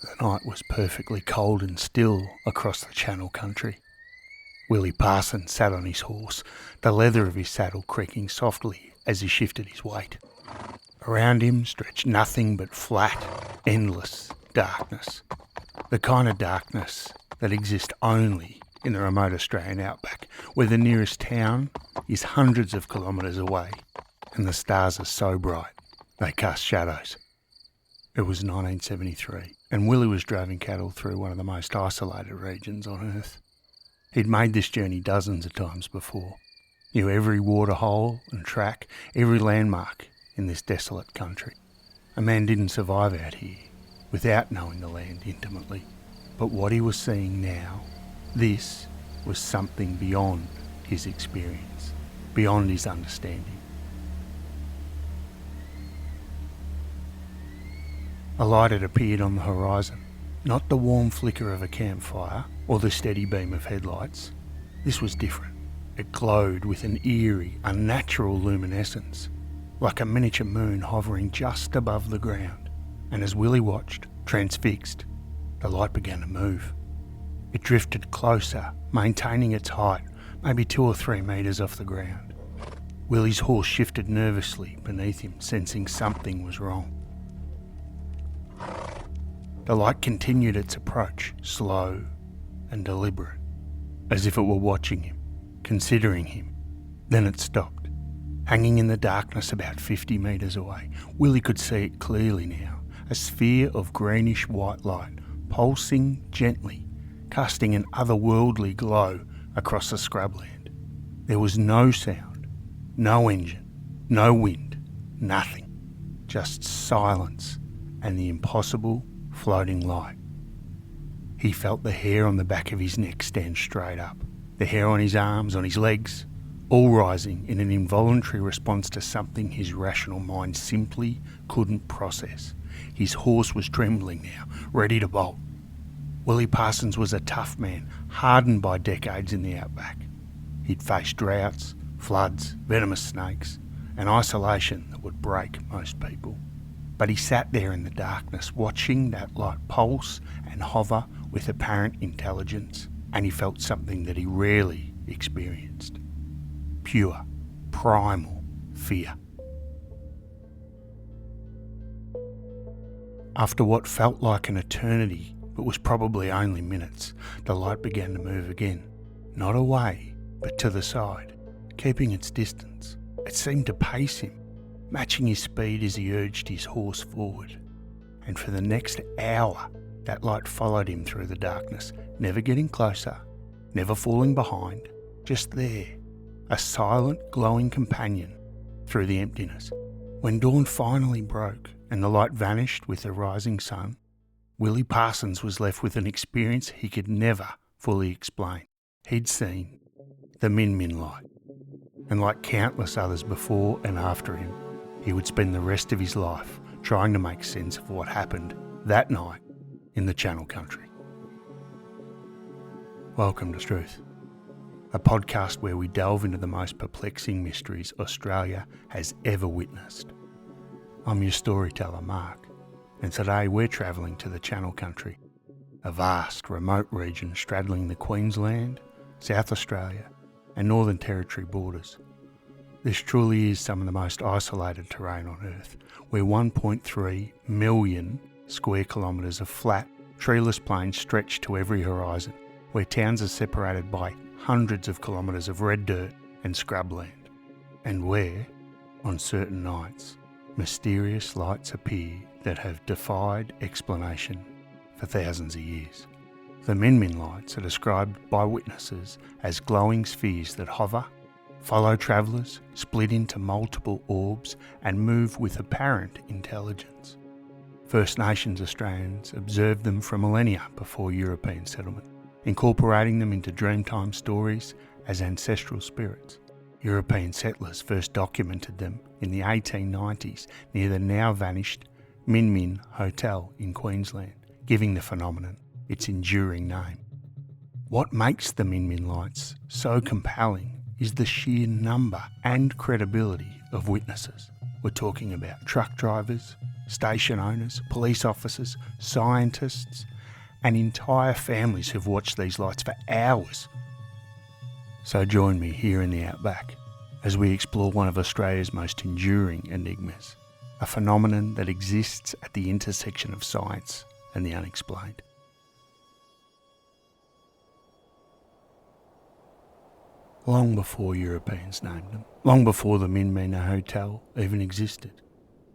The night was perfectly cold and still across the Channel country. Willie Parsons sat on his horse, the leather of his saddle creaking softly as he shifted his weight. Around him stretched nothing but flat, endless darkness. The kind of darkness that exists only in the remote Australian outback, where the nearest town is hundreds of kilometres away and the stars are so bright they cast shadows. It was 1973 and Willie was driving cattle through one of the most isolated regions on Earth. He'd made this journey dozens of times before, knew every waterhole and track, every landmark in this desolate country. A man didn't survive out here without knowing the land intimately. But what he was seeing now, this was something beyond his experience, beyond his understanding. A light had appeared on the horizon, not the warm flicker of a campfire or the steady beam of headlights. This was different. It glowed with an eerie, unnatural luminescence, like a miniature moon hovering just above the ground. And as Willie watched, transfixed, the light began to move. It drifted closer, maintaining its height, maybe 2 or 3 metres off the ground. Willie's horse shifted nervously beneath him, sensing something was wrong. The light continued its approach, slow and deliberate, as if it were watching him, considering him. Then it stopped. Hanging in the darkness about 50 metres away, Willie could see it clearly now, a sphere of greenish white light, pulsing gently, casting an otherworldly glow across the scrubland. There was no sound, no engine, no wind, nothing, just silence and the impossible floating light. He felt the hair on the back of his neck stand straight up, the hair on his arms, on his legs, all rising in an involuntary response to something his rational mind simply couldn't process. His horse was trembling now, ready to bolt. Willie Parsons was a tough man, hardened by decades in the outback. He'd faced droughts, floods, venomous snakes, and isolation that would break most people. But he sat there in the darkness, watching that light pulse and hover with apparent intelligence, and he felt something that he rarely experienced. Pure, primal fear. After what felt like an eternity, but was probably only minutes, the light began to move again. Not away, but to the side, keeping its distance. It seemed to pace him, matching his speed as he urged his horse forward. And for the next hour, that light followed him through the darkness, never getting closer, never falling behind, just there, a silent, glowing companion through the emptiness. When dawn finally broke and the light vanished with the rising sun, Willie Parsons was left with an experience he could never fully explain. He'd seen the Min light, and like countless others before and after him, he would spend the rest of his life trying to make sense of what happened that night in the Channel country. Welcome to Strewth, a podcast where we delve into the most perplexing mysteries Australia has ever witnessed. I'm your storyteller, Mark, and today we're travelling to the Channel country, a vast, remote region straddling the Queensland, South Australia and Northern Territory borders. This truly is some of the most isolated terrain on Earth, where 1.3 million square kilometres of flat, treeless plains stretch to every horizon, where towns are separated by hundreds of kilometres of red dirt and scrubland, and where, on certain nights, mysterious lights appear that have defied explanation for thousands of years. The Min lights are described by witnesses as glowing spheres that hover, follow travellers, split into multiple orbs and move with apparent intelligence. First Nations Australians observed them for millennia before European settlement, incorporating them into Dreamtime stories as ancestral spirits. European settlers first documented them in the 1890s near the now vanished Min Hotel in Queensland, giving the phenomenon its enduring name. What makes the Min lights so compelling is the sheer number and credibility of witnesses. We're talking about truck drivers, station owners, police officers, scientists, and entire families who've watched these lights for hours. So join me here in the outback as we explore one of Australia's most enduring enigmas, a phenomenon that exists at the intersection of science and the unexplained. Long before Europeans named them, long before the Millennia Hotel even existed,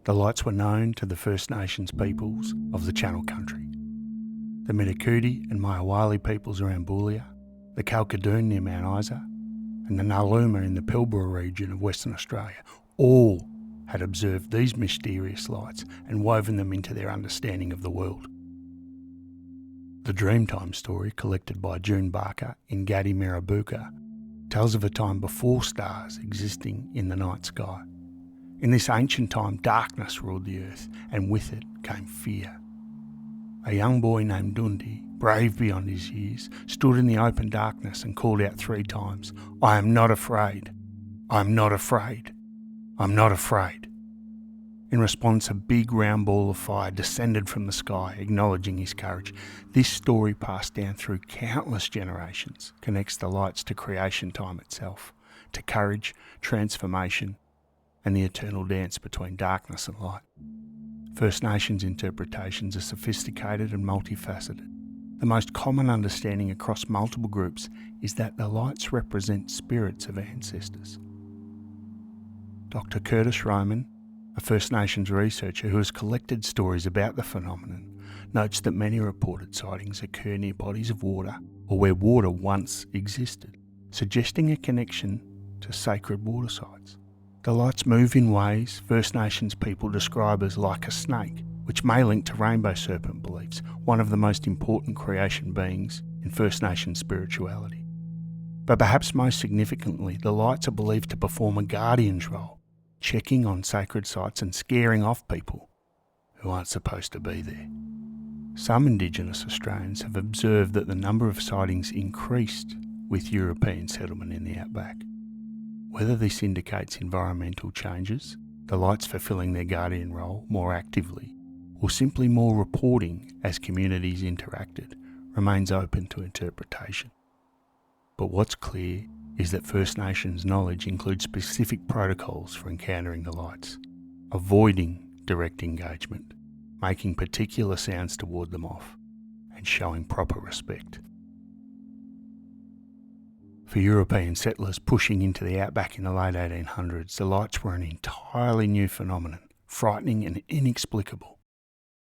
the lights were known to the First Nations peoples of the Channel Country. The Mitakudi and Mayawali peoples around Boulia, the Kalkadoon near Mount Isa, and the Naluma in the Pilbara region of Western Australia all had observed these mysterious lights and woven them into their understanding of the world. The Dreamtime story, collected by June Barker in Gadi Mirabuka, tells of a time before stars existing in the night sky. In this ancient time, darkness ruled the earth, and with it came fear. A young boy named Dundi, brave beyond his years, stood in the open darkness and called out 3 times, "I am not afraid. I am not afraid. I am not afraid." In response, a big round ball of fire descended from the sky, acknowledging his courage. This story, passed down through countless generations, connects the lights to creation time itself, to courage, transformation, and the eternal dance between darkness and light. First Nations interpretations are sophisticated and multifaceted. The most common understanding across multiple groups is that the lights represent spirits of ancestors. Dr. Curtis Roman, a First Nations researcher who has collected stories about the phenomenon, notes that many reported sightings occur near bodies of water or where water once existed, suggesting a connection to sacred water sites. The lights move in ways First Nations people describe as like a snake, which may link to rainbow serpent beliefs, one of the most important creation beings in First Nations spirituality. But perhaps most significantly, the lights are believed to perform a guardian's role, checking on sacred sites and scaring off people who aren't supposed to be there. Some Indigenous Australians have observed that the number of sightings increased with European settlement in the outback. Whether this indicates environmental changes, the lights fulfilling their guardian role more actively, or simply more reporting as communities interacted, remains open to interpretation. But what's clear is that First Nations knowledge includes specific protocols for encountering the lights, avoiding direct engagement, making particular sounds to ward them off, and showing proper respect. For European settlers pushing into the outback in the late 1800s, the lights were an entirely new phenomenon, frightening and inexplicable.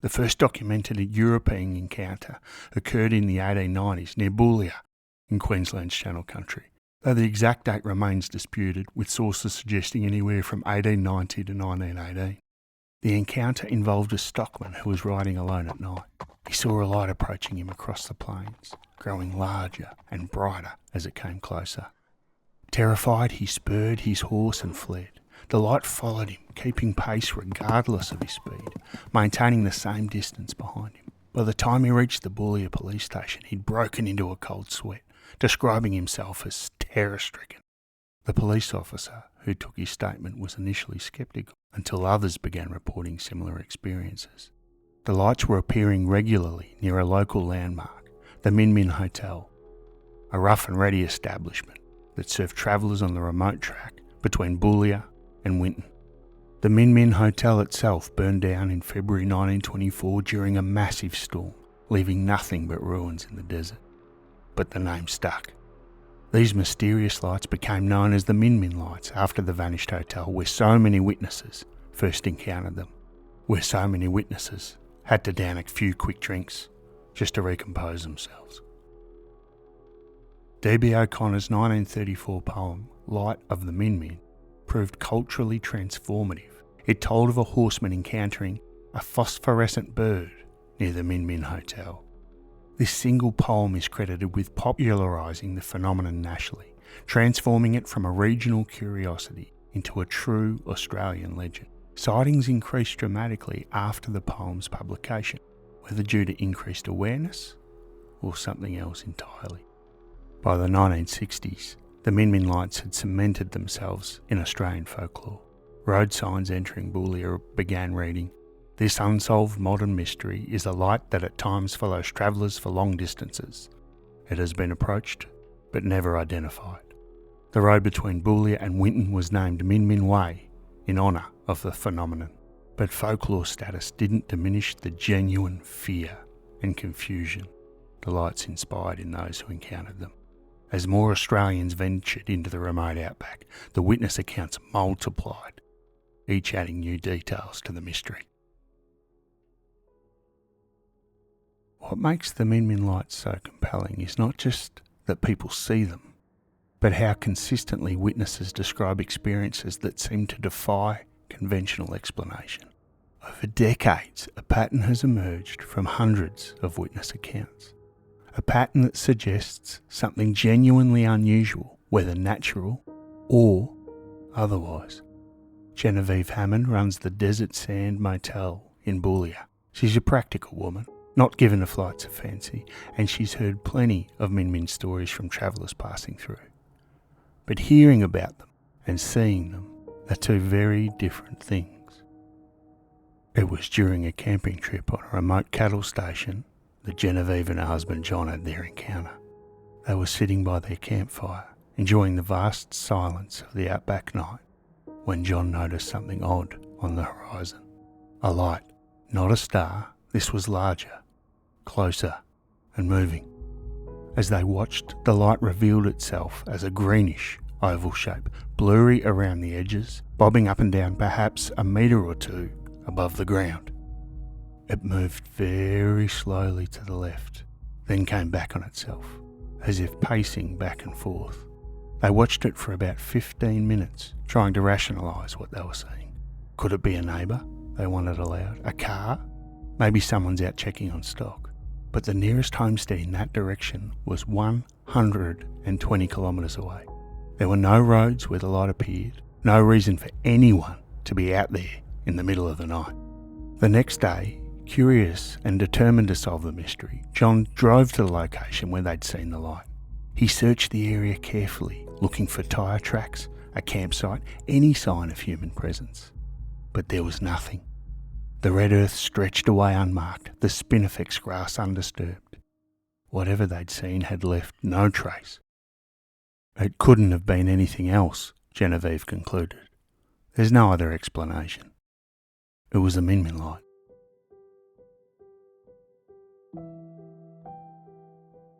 The first documented European encounter occurred in the 1890s near Boulia in Queensland's Channel Country, though the exact date remains disputed, with sources suggesting anywhere from 1890 to 1918. The encounter involved a stockman who was riding alone at night. He saw a light approaching him across the plains, growing larger and brighter as it came closer. Terrified, he spurred his horse and fled. The light followed him, keeping pace regardless of his speed, maintaining the same distance behind him. By the time he reached the Boulia police station, he'd broken into a cold sweat, describing himself as terror-stricken. The police officer who took his statement was initially sceptical until others began reporting similar experiences. The lights were appearing regularly near a local landmark, the Min Min Hotel, a rough and ready establishment that served travellers on the remote track between Boulia and Winton. The Min Min Hotel itself burned down in February 1924 during a massive storm, leaving nothing but ruins in the desert. But the name stuck. These mysterious lights became known as the Min Min lights after the vanished hotel, where so many witnesses first encountered them, where so many witnesses had to down a few quick drinks just to recompose themselves. D.B. O'Connor's 1934 poem, Light of the Min Min, proved culturally transformative. It told of a horseman encountering a phosphorescent bird near the Min Min Hotel. This single poem is credited with popularising the phenomenon nationally, transforming it from a regional curiosity into a true Australian legend. Sightings increased dramatically after the poem's publication, whether due to increased awareness or something else entirely. By the 1960s, the Min Min lights had cemented themselves in Australian folklore. Road signs entering Boulia began reading, This unsolved modern mystery is a light that at times follows travellers for long distances. It has been approached, but never identified. The road between Boulia and Winton was named Min Min Way in honour of the phenomenon, but folklore status didn't diminish the genuine fear and confusion the lights inspired in those who encountered them. As more Australians ventured into the remote outback, the witness accounts multiplied, each adding new details to the mystery. What makes the Min Min lights so compelling is not just that people see them, but how consistently witnesses describe experiences that seem to defy conventional explanation. Over decades, a pattern has emerged from hundreds of witness accounts. A pattern that suggests something genuinely unusual, whether natural or otherwise. Genevieve Hammond runs the Desert Sand Motel in Boulia. She's a practical woman, not given to flights of fancy, and she's heard plenty of Min Min stories from travellers passing through. But hearing about them and seeing them are two very different things. It was during a camping trip on a remote cattle station that Genevieve and her husband John had their encounter. They were sitting by their campfire, enjoying the vast silence of the outback night, when John noticed something odd on the horizon. A light, not a star. This was larger, closer, and moving. As they watched, the light revealed itself as a greenish oval shape, blurry around the edges, bobbing up and down perhaps a metre or two above the ground. It moved very slowly to the left, then came back on itself, as if pacing back and forth. They watched it for about 15 minutes, trying to rationalise what they were seeing. Could it be a neighbour? They wondered aloud. A car? Maybe someone's out checking on stock. But the nearest homestead in that direction was 120 kilometres away. There were no roads where the light appeared, no reason for anyone to be out there in the middle of the night. The next day, curious and determined to solve the mystery, John drove to the location where they'd seen the light. He searched the area carefully, looking for tyre tracks, a campsite, any sign of human presence. But there was nothing. The red earth stretched away unmarked, the spinifex grass undisturbed. Whatever they'd seen had left no trace. It couldn't have been anything else, Genevieve concluded. There's no other explanation. It was a Min Min light.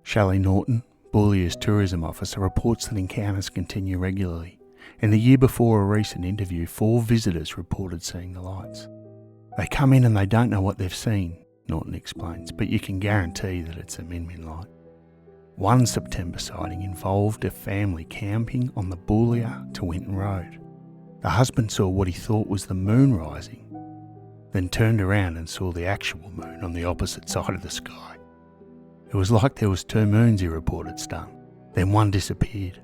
Shelley Norton, Boulia's tourism officer, reports that encounters continue regularly. In the year before a recent interview, 4 visitors reported seeing the lights. They come in and they don't know what they've seen, Norton explains, but you can guarantee that it's a Min Min light. One September sighting involved a family camping on the Boulia to Winton Road. The husband saw what he thought was the moon rising, then turned around and saw the actual moon on the opposite side of the sky. It was like there was 2 moons, he reported, stunned. Then one disappeared.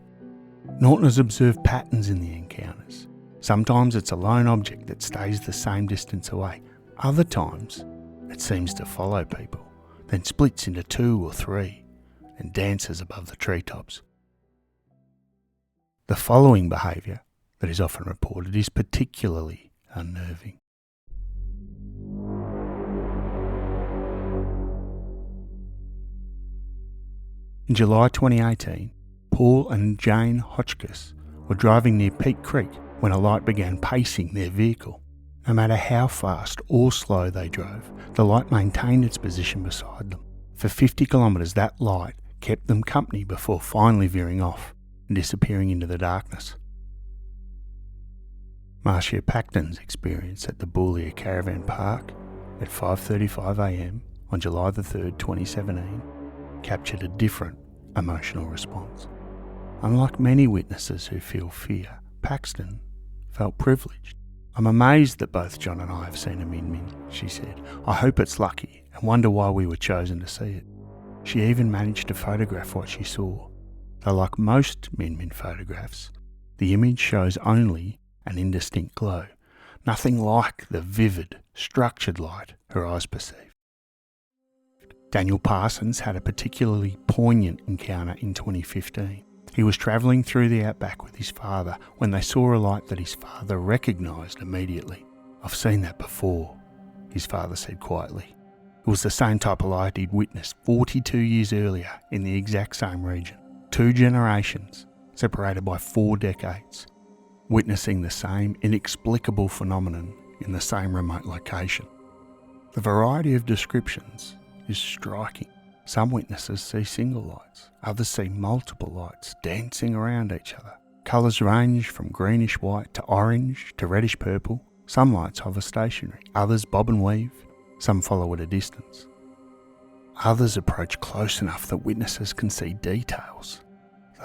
Norton has observed patterns in the encounters. Sometimes it's a lone object that stays the same distance away. Other times, it seems to follow people, then splits into 2 or 3 and dances above the treetops. The following behaviour that is often reported is particularly unnerving. In July 2018, Paul and Jane Hotchkiss were driving near Peak Creek when a light began pacing their vehicle. No matter how fast or slow they drove, the light maintained its position beside them. For 50 kilometres, that light kept them company before finally veering off and disappearing into the darkness. Marcia Pacton's experience at the Boulia Caravan Park at 5:35am on July the 3rd, 2017, captured a different emotional response. Unlike many witnesses who feel fear, Paxton felt privileged. "I'm amazed that both John and I have seen a Min Min," she said. "I hope it's lucky and wonder why we were chosen to see it." She even managed to photograph what she saw. Though like most Min Min photographs, the image shows only an indistinct glow, nothing like the vivid, structured light her eyes perceived. Daniel Parsons had a particularly poignant encounter in 2015. He was travelling through the outback with his father when they saw a light that his father recognised immediately. "I've seen that before," his father said quietly. It was the same type of light he'd witnessed 42 years earlier in the exact same region. 2 generations, separated by 4 decades, witnessing the same inexplicable phenomenon in the same remote location. The variety of descriptions is striking. Some witnesses see single lights, others see multiple lights dancing around each other. Colours range from greenish white to orange to reddish purple. Some lights hover stationary, others bob and weave, some follow at a distance. Others approach close enough that witnesses can see details,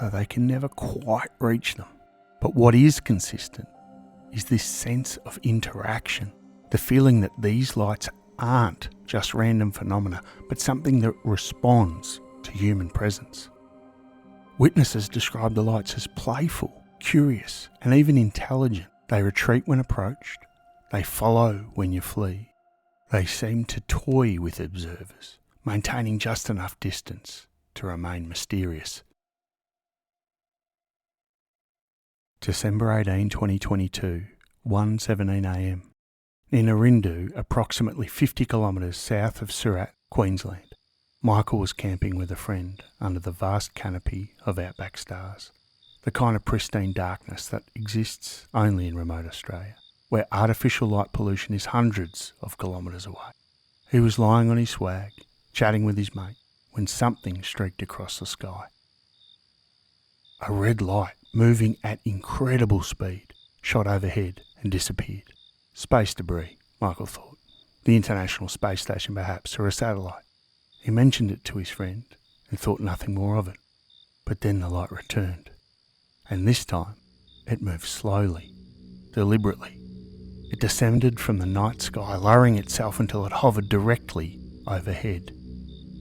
though they can never quite reach them. But what is consistent is this sense of interaction, the feeling that these lights aren't just random phenomena, but something that responds to human presence. Witnesses describe the lights as playful, curious, and even intelligent. They retreat when approached. They follow when you flee. They seem to toy with observers, maintaining just enough distance to remain mysterious. December 18, 2022, 1:17 a.m. In Arindu, approximately 50 kilometres south of Strewth, Queensland, Michael was camping with a friend under the vast canopy of outback stars, the kind of pristine darkness that exists only in remote Australia, where artificial light pollution is hundreds of kilometres away. He was lying on his swag, chatting with his mate, when something streaked across the sky. A red light, moving at incredible speed, shot overhead and disappeared. Space debris, Michael thought. The International Space Station perhaps, or a satellite. He mentioned it to his friend and thought nothing more of it. But then the light returned. And this time, it moved slowly, deliberately. It descended from the night sky, lowering itself until it hovered directly overhead.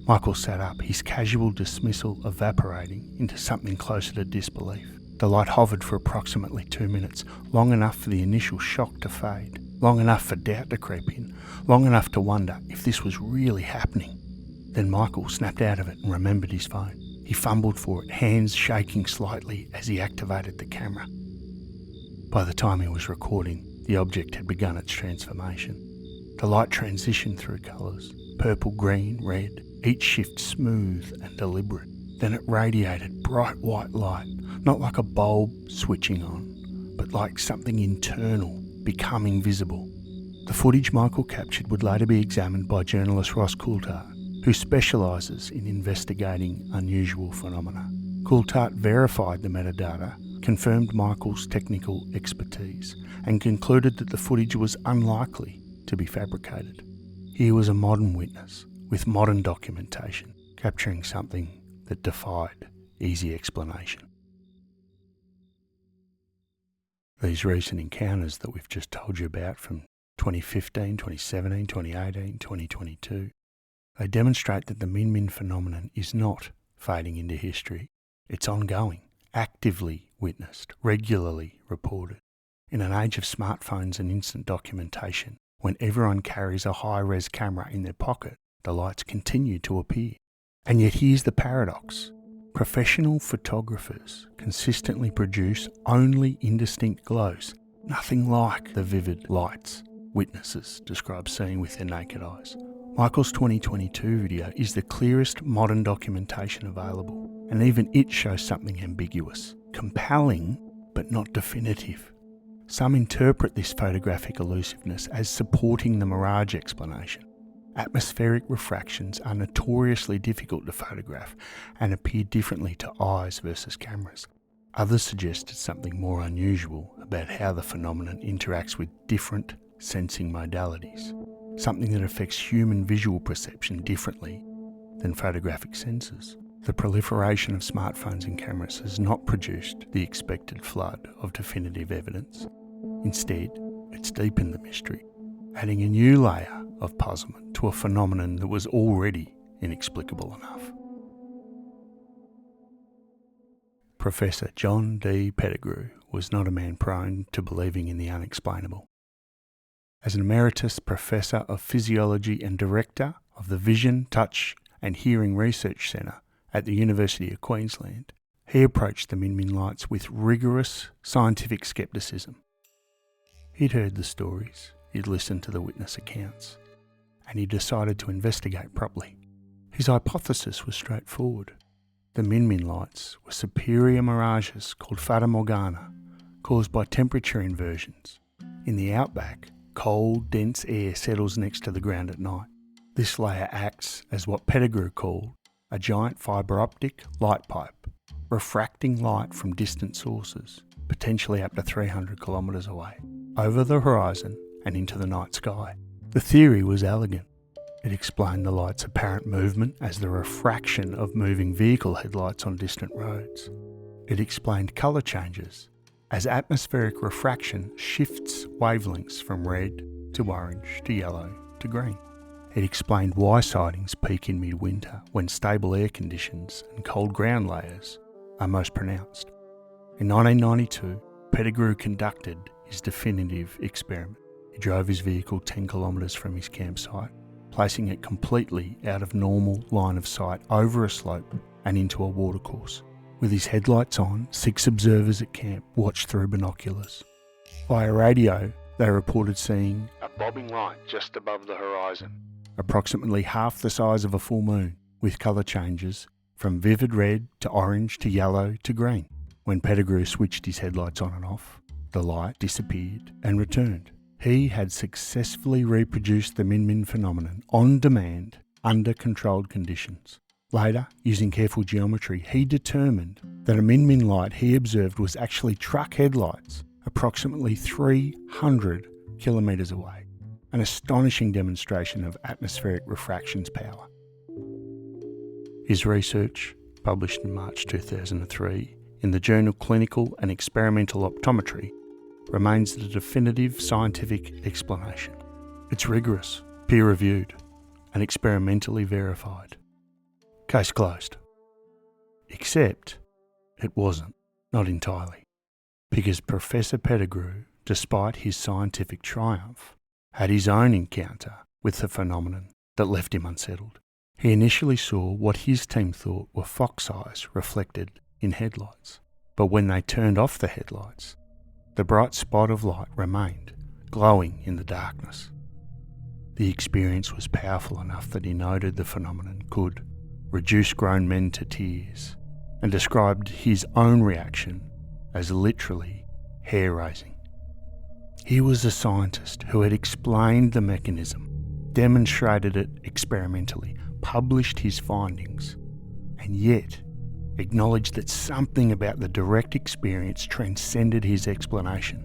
Michael sat up, his casual dismissal evaporating into something closer to disbelief. The light hovered for approximately 2 minutes, long enough for the initial shock to fade, long enough for doubt to creep in, long enough to wonder if this was really happening. Then Michael snapped out of it and remembered his phone. He fumbled for it, hands shaking slightly as he activated the camera. By the time he was recording, the object had begun its transformation. The light transitioned through colours, purple, green, red, each shift smooth and deliberate. Then it radiated bright white light, not like a bulb switching on, but like something internal, becoming visible. The footage Michael captured would later be examined by journalist Ross Coulthart, who specialises in investigating unusual phenomena. Coulthart verified the metadata, confirmed Michael's technical expertise, and concluded that the footage was unlikely to be fabricated. He was a modern witness, with modern documentation, capturing something that defied easy explanation. These recent encounters that we've just told you about from 2015, 2017, 2018, 2022, they demonstrate that the Min phenomenon is not fading into history. It's ongoing, actively witnessed, regularly reported. In an age of smartphones and instant documentation, when everyone carries a high-res camera in their pocket, the lights continue to appear. And yet here's the paradox. Professional photographers consistently produce only indistinct glows, nothing like the vivid lights witnesses describe seeing with their naked eyes. Michael's 2022 video is the clearest modern documentation available, and even it shows something ambiguous, compelling but not definitive. Some interpret this photographic elusiveness as supporting the mirage explanation. Atmospheric refractions are notoriously difficult to photograph and appear differently to eyes versus cameras. Others suggested something more unusual about how the phenomenon interacts with different sensing modalities, something that affects human visual perception differently than photographic sensors. The proliferation of smartphones and cameras has not produced the expected flood of definitive evidence. Instead, it's deepened the mystery, adding a new layer of puzzlement to a phenomenon that was already inexplicable enough. Professor John D. Pettigrew was not a man prone to believing in the unexplainable. As an emeritus professor of physiology and director of the Vision, Touch and Hearing Research Centre at the University of Queensland, he approached the Min lights with rigorous scientific scepticism. He'd heard the stories, he'd listened to the witness accounts, and he decided to investigate properly. His hypothesis was straightforward. The Min lights were superior mirages called Fata Morgana, caused by temperature inversions. In the outback, cold, dense air settles next to the ground at night. This layer acts as what Pettigrew called a giant fibre optic light pipe, refracting light from distant sources, potentially up to 300 kilometres away, over the horizon and into the night sky. The theory was elegant. It explained the light's apparent movement as the refraction of moving vehicle headlights on distant roads. It explained colour changes, as atmospheric refraction shifts wavelengths from red to orange to yellow to green. It explained why sightings peak in midwinter when stable air conditions and cold ground layers are most pronounced. In 1992, Pettigrew conducted his definitive experiment. He drove his vehicle 10 kilometres from his campsite, placing it completely out of normal line of sight over a slope and into a watercourse. With his headlights on, 6 observers at camp watched through binoculars. Via radio, they reported seeing a bobbing light just above the horizon, approximately half the size of a full moon, with colour changes from vivid red to orange to yellow to green. When Pettigrew switched his headlights on and off, the light disappeared and returned. He had successfully reproduced the Min phenomenon on demand under controlled conditions. Later, using careful geometry, he determined that a Min light he observed was actually truck headlights approximately 300 kilometres away, an astonishing demonstration of atmospheric refraction's power. His research, published in March 2003 in the journal Clinical and Experimental Optometry, remains the definitive scientific explanation. It's rigorous, peer-reviewed, and experimentally verified. Case closed. Except it wasn't, not entirely, because Professor Pettigrew, despite his scientific triumph, had his own encounter with the phenomenon that left him unsettled. He initially saw what his team thought were fox eyes reflected in headlights, but when they turned off the headlights, the bright spot of light remained, glowing in the darkness. The experience was powerful enough that he noted the phenomenon could reduce grown men to tears, and described his own reaction as literally hair-raising. He was a scientist who had explained the mechanism, demonstrated it experimentally, published his findings, and yet acknowledged that something about the direct experience transcended his explanation.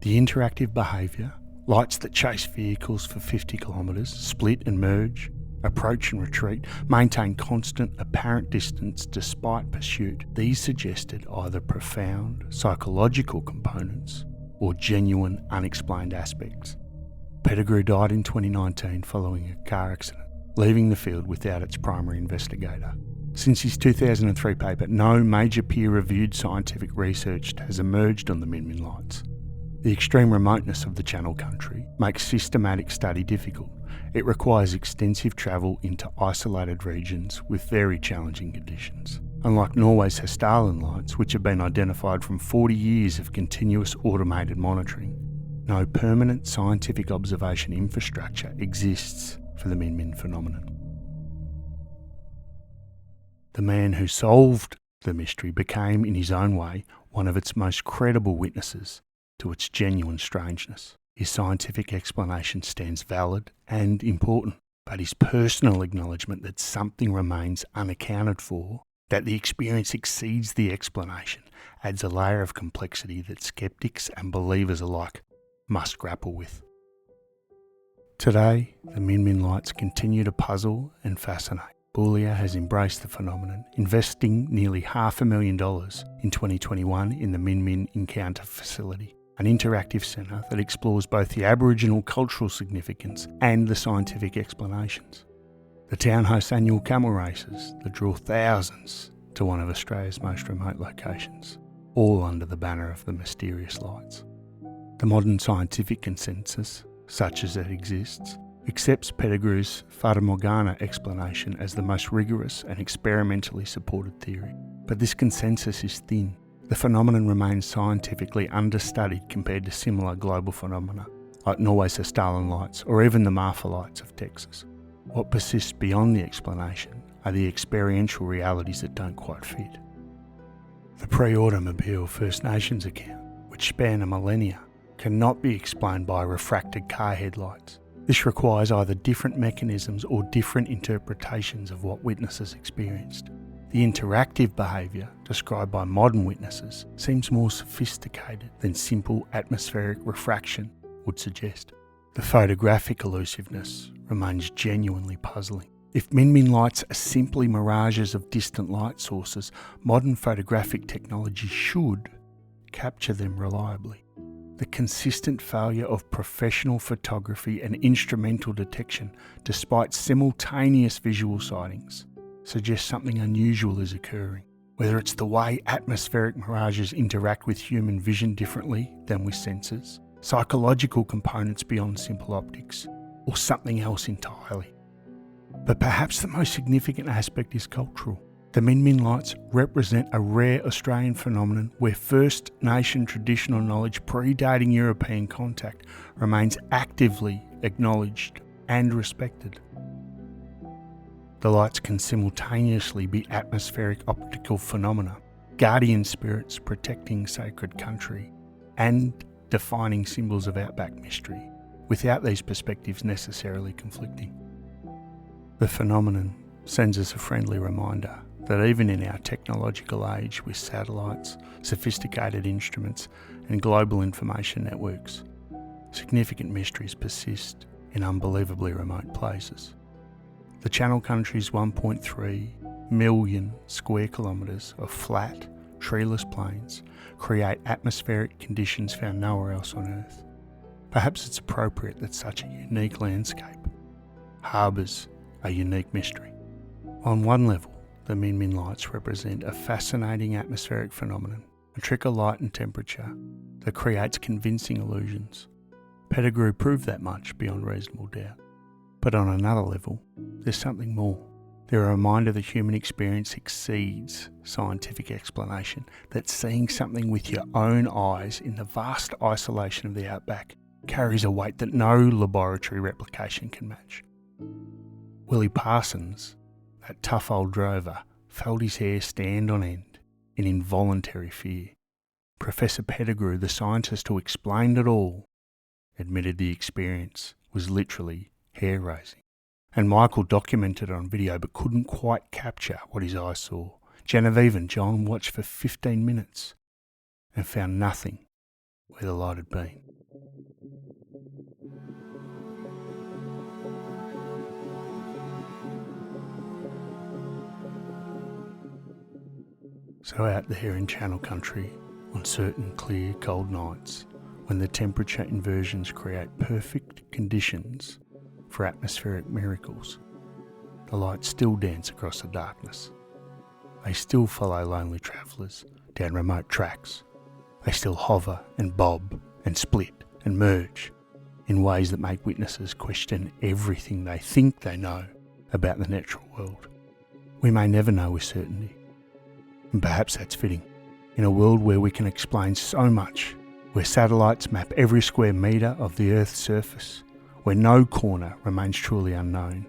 The interactive behaviour, lights that chase vehicles for 50 kilometres, split and merge, approach and retreat, maintain constant apparent distance despite pursuit, these suggested either profound psychological components or genuine unexplained aspects. Pettigrew died in 2019 following a car accident, leaving the field without its primary investigator. Since his 2003 paper, no major peer-reviewed scientific research has emerged on the Min lights. The extreme remoteness of the Channel Country makes systematic study difficult. It requires extensive travel into isolated regions with very challenging conditions. Unlike Norway's Hessdalen lights, which have been identified from 40 years of continuous automated monitoring, no permanent scientific observation infrastructure exists for the Min phenomenon. The man who solved the mystery became, in his own way, one of its most credible witnesses to its genuine strangeness. His scientific explanation stands valid and important, but his personal acknowledgement that something remains unaccounted for, that the experience exceeds the explanation, adds a layer of complexity that skeptics and believers alike must grapple with. Today, the Min lights continue to puzzle and fascinate. Boulia has embraced the phenomenon, investing nearly $500,000 in 2021 in the Min Encounter Facility, an interactive centre that explores both the Aboriginal cultural significance and the scientific explanations. The town hosts annual camel races that draw thousands to one of Australia's most remote locations, all under the banner of the mysterious lights. The modern scientific consensus, such as it exists, accepts Pettigrew's Fata Morgana explanation as the most rigorous and experimentally supported theory. But this consensus is thin. The phenomenon remains scientifically understudied compared to similar global phenomena like Norway's Starlin lights or even the Marfa lights of Texas. What persists beyond the explanation are the experiential realities that don't quite fit. The pre-automobile First Nations account, which span a millennia, cannot be explained by refracted car headlights. This requires either different mechanisms or different interpretations of what witnesses experienced. The interactive behaviour described by modern witnesses seems more sophisticated than simple atmospheric refraction would suggest. The photographic elusiveness remains genuinely puzzling. If Min lights are simply mirages of distant light sources, modern photographic technology should capture them reliably. The consistent failure of professional photography and instrumental detection, despite simultaneous visual sightings, suggests something unusual is occurring. Whether it's the way atmospheric mirages interact with human vision differently than with sensors, psychological components beyond simple optics, or something else entirely. But perhaps the most significant aspect is cultural. The Min lights represent a rare Australian phenomenon where First Nation traditional knowledge predating European contact remains actively acknowledged and respected. The lights can simultaneously be atmospheric optical phenomena, guardian spirits protecting sacred country, and defining symbols of outback mystery, without these perspectives necessarily conflicting. The phenomenon sends us a friendly reminder that even in our technological age with satellites, sophisticated instruments and global information networks, significant mysteries persist in unbelievably remote places. The Channel Country's 1.3 million square kilometres of flat, treeless plains create atmospheric conditions found nowhere else on Earth. Perhaps it's appropriate that such a unique landscape harbours a unique mystery. On one level, the Min lights represent a fascinating atmospheric phenomenon, a trick of light and temperature that creates convincing illusions. Pettigrew proved that much beyond reasonable doubt. But on another level, there's something more. They're a reminder that human experience exceeds scientific explanation, that seeing something with your own eyes in the vast isolation of the outback carries a weight that no laboratory replication can match. Willie Parsons, that tough old drover, felt his hair stand on end in involuntary fear. Professor Pettigrew, the scientist who explained it all, admitted the experience was literally hair-raising. And Michael documented it on video but couldn't quite capture what his eyes saw. Genevieve and John watched for 15 minutes and found nothing where the light had been. So out there in Channel Country, on certain clear, cold nights, when the temperature inversions create perfect conditions for atmospheric miracles, the lights still dance across the darkness. They still follow lonely travellers down remote tracks. They still hover and bob and split and merge in ways that make witnesses question everything they think they know about the natural world. We may never know with certainty, and perhaps that's fitting. In a world where we can explain so much, where satellites map every square metre of the Earth's surface, where no corner remains truly unknown,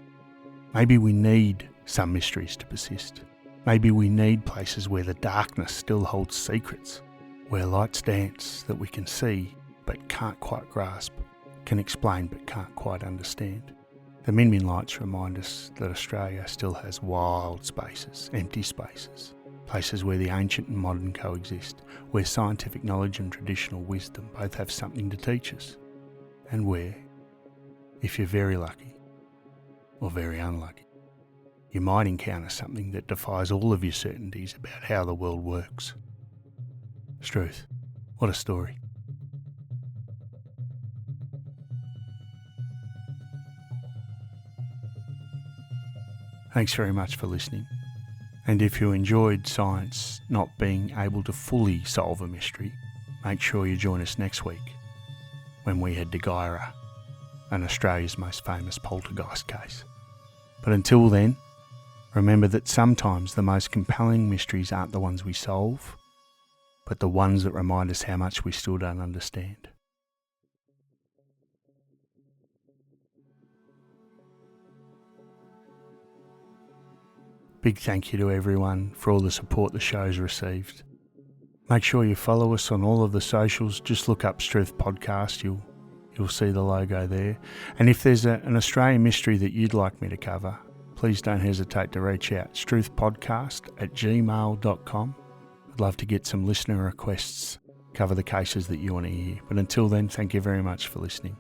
maybe we need some mysteries to persist. Maybe we need places where the darkness still holds secrets, where lights dance that we can see but can't quite grasp, can explain but can't quite understand. The Min lights remind us that Australia still has wild spaces, empty spaces, places where the ancient and modern coexist, where scientific knowledge and traditional wisdom both have something to teach us, and where, if you're very lucky, or very unlucky, you might encounter something that defies all of your certainties about how the world works. Strewth, what a story. Thanks very much for listening. And if you enjoyed science not being able to fully solve a mystery, make sure you join us next week when we head to Gyra, and Australia's most famous poltergeist case. But until then, remember that sometimes the most compelling mysteries aren't the ones we solve, but the ones that remind us how much we still don't understand. Big thank you to everyone for all the support the show's received. Make sure you follow us on all of the socials. Just look up Strewth Podcast. You'll see the logo there. And if there's an Australian mystery that you'd like me to cover, please don't hesitate to reach out. strewthpodcast@gmail.com. I'd love to get some listener requests, cover the cases that you want to hear. But until then, thank you very much for listening.